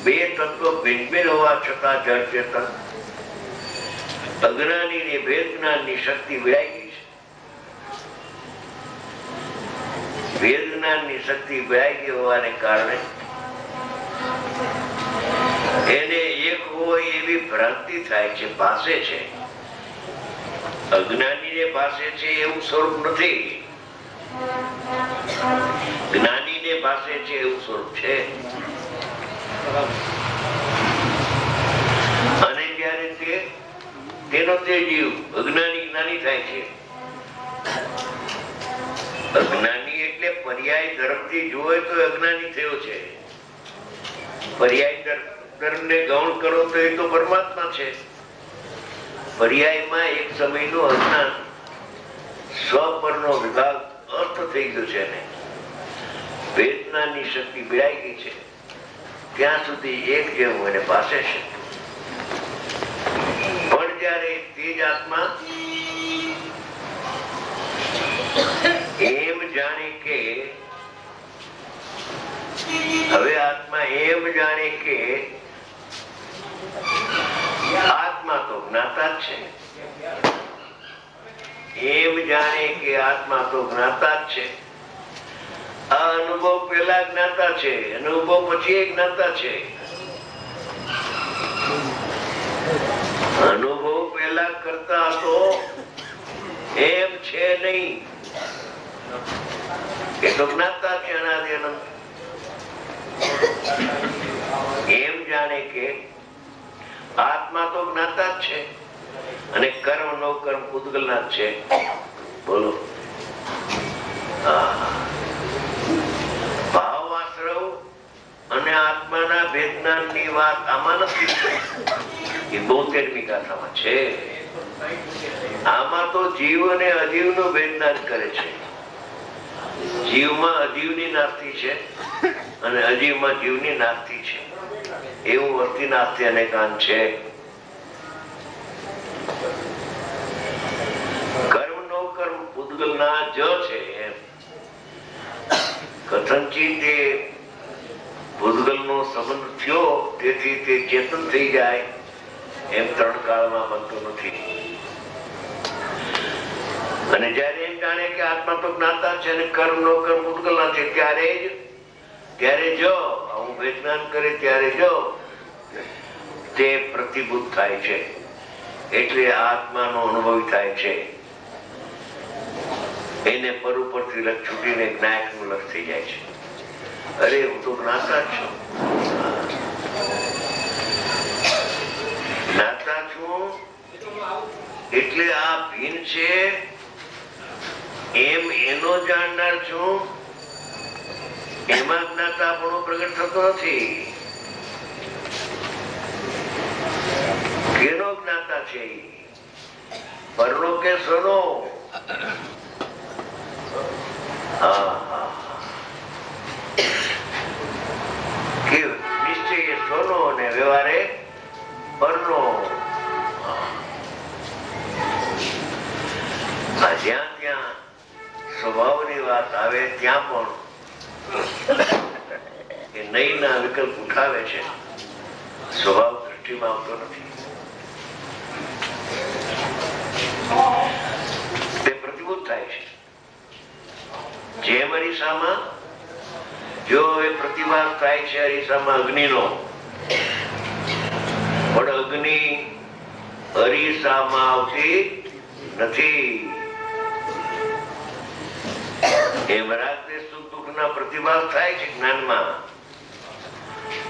બે તત્વો ભિન્ન ભિન્ન હોવા છતાં જળ ચેતન અજ્ઞાની ને ભેદ જ્ઞાનની શક્તિ વિડાઈ ગઈ છે. ભેદ જ્ઞાનની શક્તિ વિડાઈ ગઈ હોવાને કારણે એને એક હોય એવી ભ્રાંતિ થાય છે, ભાષે છે. અજ્ઞાનીને ભાષે છે એવું સ્વરૂપ નથી, જ્ઞાનીને ભાષે છે એવું સ્વરૂપ છે. અને ત્યારે તેનો તે જીવ અજ્ઞાની જ્ઞાની થાય છે. અજ્ઞાની એટલે પર્યાય ધર્મથી જોવે તો અજ્ઞાની થયો છે. પર્યાય ધર્મને ગૌણ કરો તો એ તો પરમાત્મા છે. પર્યાયમાં એક સમયનું અજ્ઞાન સ્વપરનો વિભાગ અર્થ થઈ ગયો છે ને વેદનાની શક્તિ બિરાઈ ગઈ છે. ત્યાં સુધી એક જેવું એને પાસે છે. પણ જયારે તે જ આત્મા એમ જાણે કે હવે આત્મા એમ જાણે કે આત્મા તો જ્ઞાતા જ છે, એમ જાણે કે આત્મા તો જ્ઞાતા જ છે. આ અનુભવ પેલા જ્ઞાતા છે, અનુભવ પછી એ જ્ઞાતા છે. અનુભવ પેલા કરતા તો એમ છે નહીં, એ તો જ્ઞાતા છે અનાદિ અનંત. એમ જાણે કે આત્મા તો જ્ઞાતા જ છે અને કર્મ નો કર્મ પૂતગલ ના જ છે. બોલો, ભાવ આશ્રવ અને આત્માના ભેદજ્ઞાનની વાત આમાં નથી. એ 72મી ગાથામાં છે. આમાં તો જીવ અને અજીવ નું ભેદજ્ઞાન કરે છે. જીવમાં અજીવની નાસ્તિ છે અને અજીવમાં જીવની નાસ્તિ છે. એવું વર્તી નાસ્તિ અનેકાન છે. કર્મ નો કર્મ પૂતગલ ના જ છે. એમ કથનચિત તે પૂતગલ નો સંબંધ થયો તેથી તે ચેતન થઈ જાય એમ 3 કાળમાં બનતું નથી. અને જયારે એમ જાણે કે આત્મા તો જ્ઞાતા છે અને કર્મ નો કર્મ પૂતગલ ના છે ત્યારે જો હું વિજ્ઞાન કરે ત્યારે જો તે પ્રતિભૂત થાય છે. એટલે આત્માનો અનુભવ થાય છે. એને પર ઉપરથી લક્ષ છૂટીને જ્ઞાયક નું લક્ષ થઈ જાય છે. અરે હું તો જ્ઞાતા જ છું, જ્ઞાતા છું એટલે આ ભીન છે એમ એનો જાણનાર છું. એમાં જ્ઞાતાપણો પ્રગટ થતો નથી. કેનો જ્ઞાતા છે? પરનો કે સ્વનો? કે નિશ્ચય સ્વનો અને વ્યવહારે પરનો. જ્યાં ત્યાં સ્વભાવની વાત આવે ત્યાં પણ એ નઈ ના વિકલ્પ ઉઠાવે છે. સ્વભાવ દૃષ્ટિમાં આવતો નથી. તે પ્રતિભૂત થાય છે. જેમ અરીસામાં જો એ પ્રતિભાસ થાય છે અરીસામાં અગ્નિનો, પણ અગ્નિ અરીસામાં આવતી નથી. એમ રાગદેશ સુખ દુઃખ ના પ્રતિભાસ થાય છે જ્ઞાનમાં,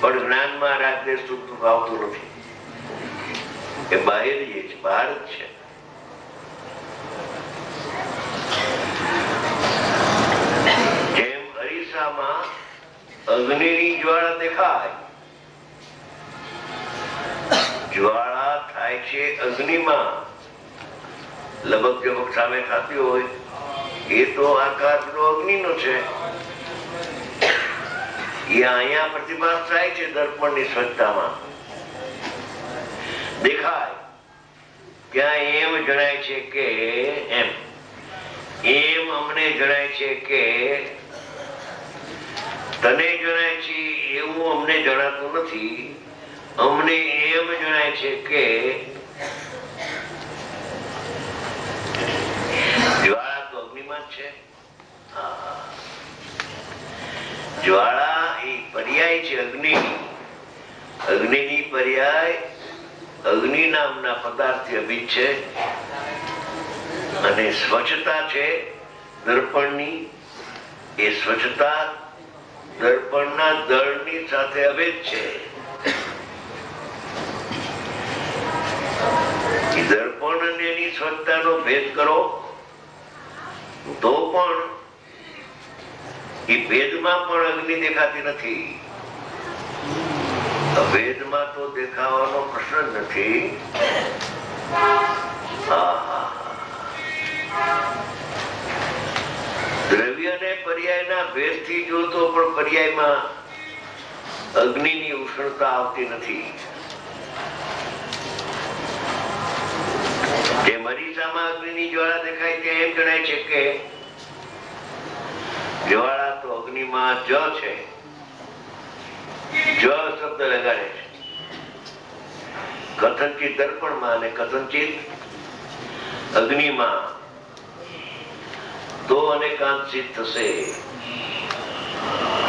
પણ જ્ઞાનમાં રાગદેશ સુખ દુઃખ આવતું નથી. એ બહાર જ છે, બહાર જ છે. જેમ અરીસામાં અગ્નિની જ્વાળા દેખાય, જ્વાળા થાય છે અગ્નિમાં, લબક જબક સામે થતી હોય એ તો આકાર અગ્નિ નો છે. એ અહીંયા પ્રતિભાસ થાય છે દર્પણની સ્વચ્છતામાં દેખાય. ત્યાં એમ જણાય છે કે એમ અમને જણાય છે કે તને જણાય છે એવું અમને જણાતું નથી. અમને એમ જણાય છે કે જ્વાળા તો અગ્નિમાં જ છે. જ્વાળા એ પર્યાય છે અગ્નિની. અગ્નિની પર્યાય અગ્નિ નામના પદાર્થથી અભિન્ન છે. અને સ્વચ્છતા છે દર્પણની, એ સ્વચ્છતા દર્પણના દળની સાથે અભેદ છે. દર્પણ અને એની સ્વચ્છતાનો ભેદ કરો તો પણ એ ભેદમાં પણ અગ્નિ દેખાતી નથી. અભેદમાં તો દેખાવાનો પ્રશ્ન જ નથી. દ્રવ્ય ને પર્યાયના ભેદથી જોતો પણ પર્યાયમાં અગ્નિની ઉષ્ણતા આવતી નથી. જે મરીસામાં અગ્નિની જ્વાળા દેખાય તે એમ જણાય છે કે જ્વાળા તો અગ્નિમાં જ છે. જ શબ્દ લગાડે છે. કથનચિત દર્પણમાં અને કથનચિત અગ્નિમાં તો અનેકાંત સિદ્ધ થશે.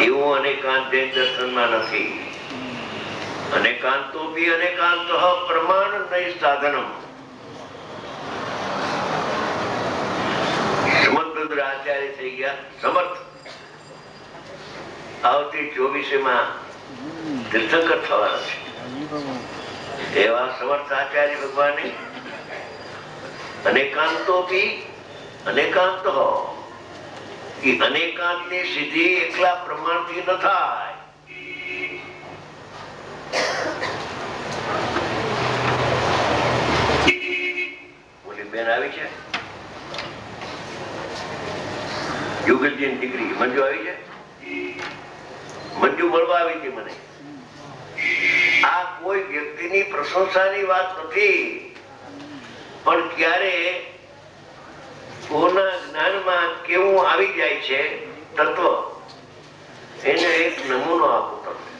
એવું અનેકાંત જૈન દર્શનમાં નથી. અનેકાંતો બી અનેકાંત પ્રમાણ નહીં સાધનમ. સમર્થ આચાર્ય થઈ ગયા. સમર્થ આવતી 24 તીર્થંકર થવાના છે. એવા સમર્થ આચાર્ય ભગવાને અનેકાંતો બી અનેકાંત એ અનેકાંત ની સિદ્ધિ એકલા પ્રમાણથી ન થાય. બોલી બેન આવી છે યુગલજી ની દીકરી મંજુ આવી છે. મંજુ મળવા આવી હતી મને. આ કોઈ વ્યક્તિની પ્રશંસાની વાત નથી, પણ ક્યારે કોના જ્ઞાનમાં કેવું આવી જાય છે તત્વ, એને એક નમૂનો આપો. તમને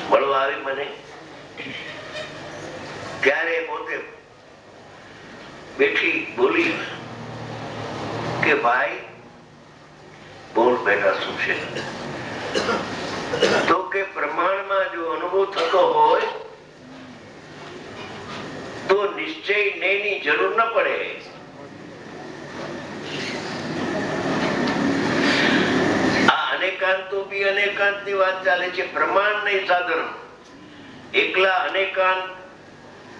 મળવા આવી મને ત્યારે પોતે બેઠી બોલી કે ભાઈ બોલ બેટા શું છે? તો કે પ્રમાણમાં જો અનુભવ થતો હોય તો નિશ્ચય ની જરૂર ન પડે. આ અનેકાંતો બી અનેકાંત ની વાત ચાલે છે. પ્રમાણ નહીં સાધન. એકલા અનેકાંત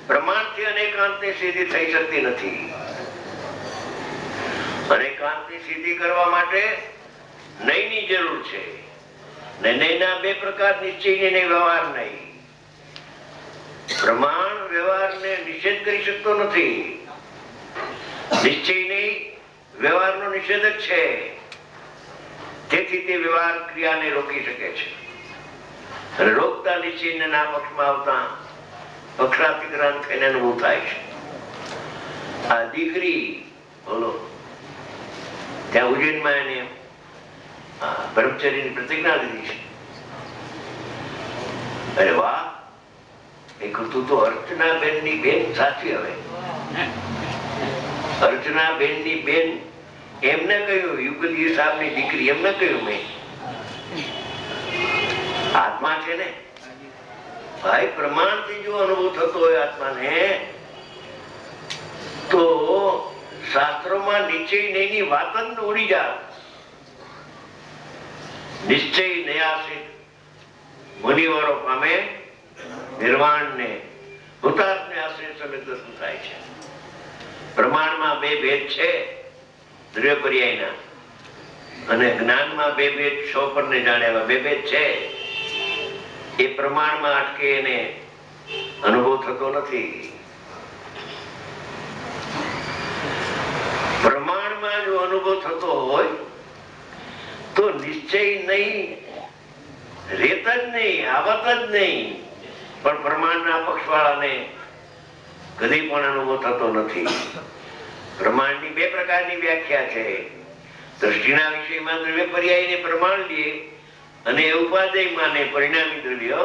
પ્રમાણથી અનેકાંત ની સિદ્ધિ થઈ શકતી નથી. અનેકાંત ની સિદ્ધિ કરવા માટે નઈ ની જરૂર છે. નયના બે પ્રકાર, નિશ્ચય ને વ્યવહાર નહીં. પ્રમાણ વ્યવહાર ને નિષેધ કરી શકતો નથી. નિશ્ચય નહીં વ્યવહાર નો નિષેધક છે. તેથી તે વ્યવહાર ક્રિયાને રોકી શકે છે. અને રોકતા નિશ્ચય ના પક્ષમાં આવતા પક્ષાતિક્રાંત થઈને અનુભવ થાય છે. આ દીકરી બોલો ત્યાં ઉજ્જૈનમાં એને બ્રહ્મચર્યની પ્રતિજ્ઞા લીધી છે. અરે વાહ! એક તું તો અર્ચનાબેન ની બેન સાચી. હવે અર્ચનાબેન ની બેન એમને કહ્યું, યુગલજી સાહેબ ની દીકરી એમને કહ્યું, મેં આત્મા છે ને ભાઈ, પ્રમાણથી જો અનુભવ થતો હોય આત્માને તો શાસ્ત્રોમાં નિશ્ચય નહીં વાત જ ઉડી જાય. નિશ્ચય નયાસિત મુનિવરો પામે નિર્વાણ ને હુતાત્મ ને આશ્રય સમેત દર્શન થાય છે. પ્રમાણમાં બે ભેદ છે દ્રવ્ય પર્યાયના, અને જ્ઞાનમાં બે ભેદ છો પર ને જાણ્યા બે ભેદ છે. એ પ્રમાણમાં અટકે એને અનુભવ થતો નથી. પ્રમાણમાં જો અનુભવ થતો હોય તો નિશ્ચય નહીં, રેત જ નહીં, આવત જ નહીં, પણ પ્રમાણના પક્ષવાળાને કદી પણ અનુભવ થતો નથી. પ્રમાણની બે પ્રકારની વ્યાખ્યા છે. દ્રષ્ટિના વિષયમાં દ્રવ્ય પર્યાયને પ્રમાણ લઈએ અને ઉપાદેય માને પરિણામી દ્રવ્ય,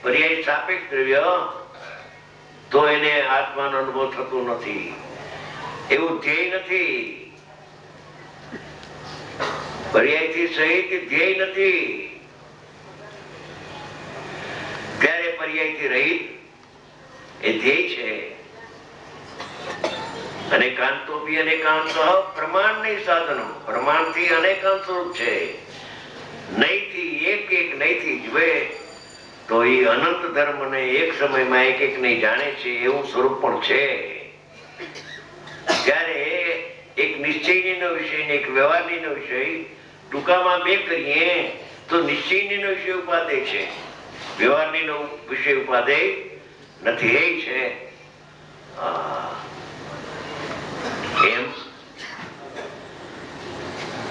પર્યાય સાપેક્ષ દ્રવ્ય, તો એને આત્માનો અનુભવ થતો નથી. એવું ધ્યેય નથી. પર્યાયથી સહિત ધ્યેય નથી. ત્યારે પર્યાયથી રહિત એ ધ્યેય છે. અનેકાંતોપી અનેકાંત પ્રમાણ નહીં સાધનો, પ્રમાણથી અનેકાંત સ્વરૂપ છે. નહીંથી એક એક નહીંથી જવે તો એ અનંત ધર્મને એક સમયમાં એક એક નહીં જાણે છે એવું સ્વરૂપ પણ છે. ત્યારે એક નિશ્ચયનો વિષય ને એક વ્યવહારનો વિષય ટૂંકામાં બે કરીએ તો નિશ્ચયનો વિષય ઉપાદેય છે, વ્યવહારનો વિષય ઉપાદેય નથી. એ છે એમ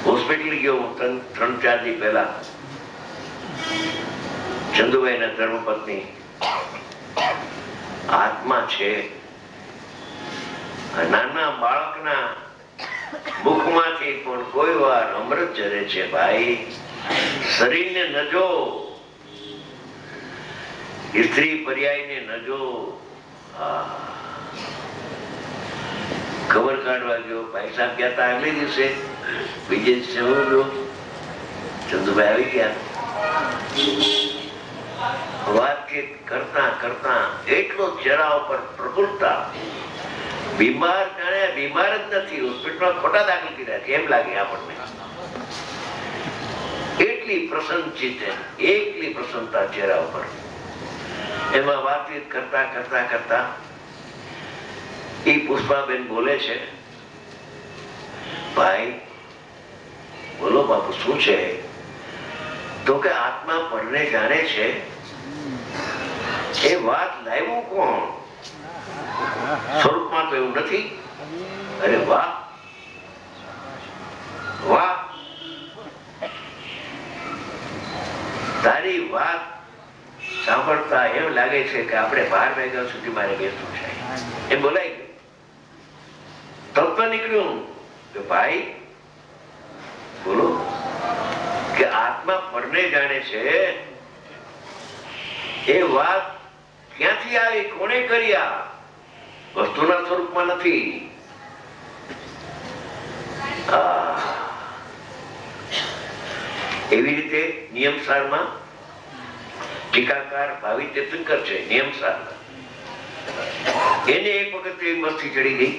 હોસ્પિટલ ગયો હું 3-4 દી પહેલા. ચંદુભાઈ ના ધર્મપત્ની આત્મા છે. નાના બાળકના મુખમાંથી પણ કોઈ વાર અમૃત ઝરે છે. ભાઈ, શરીરને નજો, સ્ત્રી પર્યાયને નજો. ખબર કાઢવા ગયો, ભાઈ સાહેબ ગયા હતા આગલે દિવસે, બીજે દિવસે હું ગયો, ચંદુભાઈ આવી ગયા. વાતચીત કરતા કરતા એટલો ચહેરા ઉપર પ્રફુલ્લતા, બીમાર જાણે બીમાર જ નથી, હોસ્પિટલમાં ખોટા દાખલ કર્યા છે એમ લાગે આપણને. એટલી પ્રસન્નચિત્ત, એકલી પ્રસન્નતા ચહેરા ઉપર. એમાં વાતચીત કરતા કરતા કરતા એ પુષ્પાબેન બોલે છે, ભાઈ બોલો બાપુ શું છે? તો કે આત્મા પરને જાણે છે. એ વાત લાવ્યું કોણ? સ્વરૂપમાં તો એવું નથી. અરે વાહ વાહ, તારી વાત સાંભળતા એમ લાગે છે કે આપણે 12 વાગ્યા સુધી મારે બેસવું છે એમ બોલાય ગયું. તત્વ નીકળ્યું કે ભાઈ બોલો કે આત્મા પરને જાણે છે. એ વાત ક્યાંથી આવી, કોને કર્યા? વસ્તુના સ્વરૂપમાં નથી. એવી રીતે નિયમસારમાં ટીકાકાર ભાવિ તીર્થંકર છે. નિયમસાર એને એક વખત એવી મસ્તી ચડી ગઈ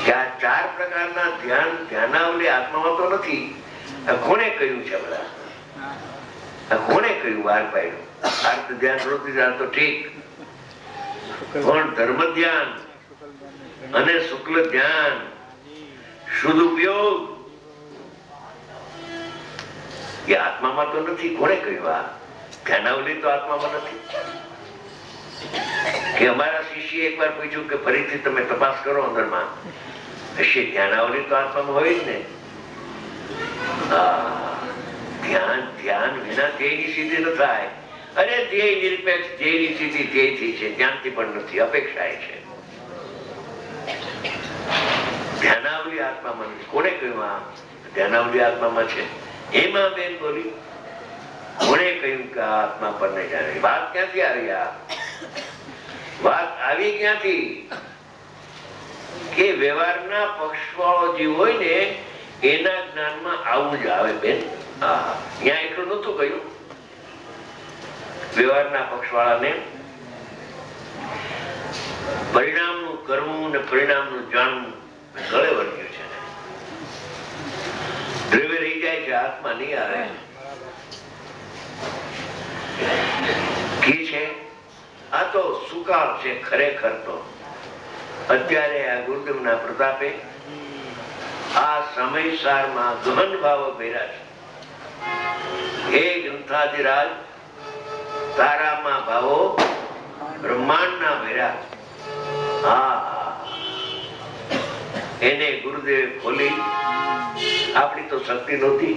કે આ 4 પ્રકારના ધ્યાન ધ્યાનાવલી આત્મામાં તો નથી. કોને કહ્યું છે? બધા કોને કહ્યું? બહાર પાડ્યું. અર્થ ધ્યાન, વૃત્તિ ધ્યાન તો ઠીક, પણ ધર્મ ધ્યાન અને શુક્લ ધ્યાન, શુદ્ધ ઉપયોગ એ આત્મામાં તો નથી. કોને કહ્યું? આ ધ્યાનાવલી તો આત્મામાં નથી. કે અમારા શિષ્ય એકવાર પૂછ્યું કે ફરીથી તમે તપાસ કરો અંદરમાં, હશે ધ્યાનાવલી તો આત્મામાં હોય જ ને. ધ્યાન ધ્યાન વિના ધ્યેયની સિદ્ધિ ન થાય. અરે ધ્યેય નિરપેક્ષ, ધ્યેયની સિદ્ધિ ધ્યેયથી છે, જ્ઞાનથી પણ નથી, અપેક્ષાએ છે. ધ્યાનાવલી આત્મામાં નથી. કોને કહ્યું આ ધ્યાનાવલી આત્મામાં છે? એમાં બેન બોલી, કોને કહ્યું કે આત્મા પર નહીં જાણે? વાત ક્યાંથી આવી? આ વાત આવી ક્યાંથી કે વ્યવહારના પક્ષવાળો જે હોય ને એના જ્ઞાનમાં આવું જ આવે બેન. ત્યાં એટલું નતું કહ્યું. વ્યવહારના પક્ષવાળાને પરિણામનું કરવું ને પરિણામનું જાણવું ગળે વર્ગ્યું છે. દ્રવ્ય રહી જાય છે, આત્મા નહીં આવે. કી છે આ તો સુકાળ છે ખરેખર. તો અત્યારે આ ગુરુદેવના પ્રતાપે આ સમયસારમાં ગહન ભાવો ભર્યા છે. હે ગ્રંથાધિરાજ, તારામાં ભાવો બ્રહ્માંડના ભર્યા. એને ગુરુદેવ ખોલી. આપણી તો શક્તિ નહોતી,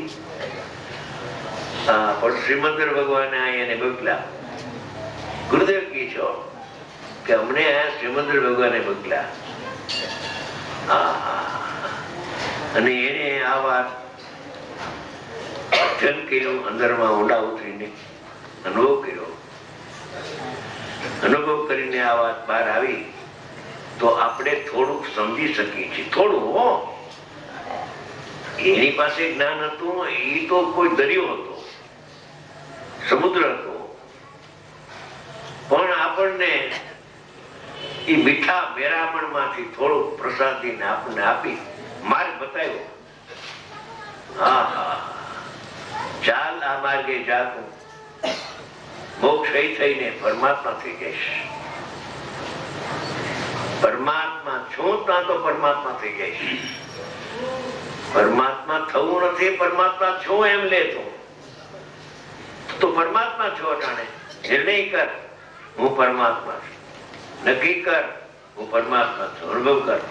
પણ શ્રીમંદર ભગવાને એને મોકલા. ગુરુદેવ કી છો કે અમને આ શ્રીમંદર ભગવાને મોકલા. અને એને આ વાત અધ્યયન કર્યું, અંદરમાં ઊંડા ઉતરીને અનુભવ કર્યો, અનુભવ કરીને આ વાત બહાર આવી તો આપણે થોડુંક સમજી શકીએ છીએ. થોડું હો, એની પાસે જ્ઞાન હતું એ તો કોઈ દરિયો હતો, સમુદ્ર હતો, પણ આપણને એ મીઠા મેરામણ માંથી થોડુંક પ્રસાદીને આપણને આપી માર્ગ બતાવ્યો. હા હા, ચાલ આ માર્ગે જા, તું મોક્ષ થઈને પરમાત્મા થઈ જઈશ. પરમાત્મા છું ત્યાં તો પરમાત્મા થઈ જઈશ. પરમાત્મા થવું નથી, પરમાત્મા છું એમ લેતો તો પરમાત્મા છો. અટાણે નિર્ણય કર હું પરમાત્મા છું, નક્કી કર હું પરમાત્મા છું, અનુભવ કર.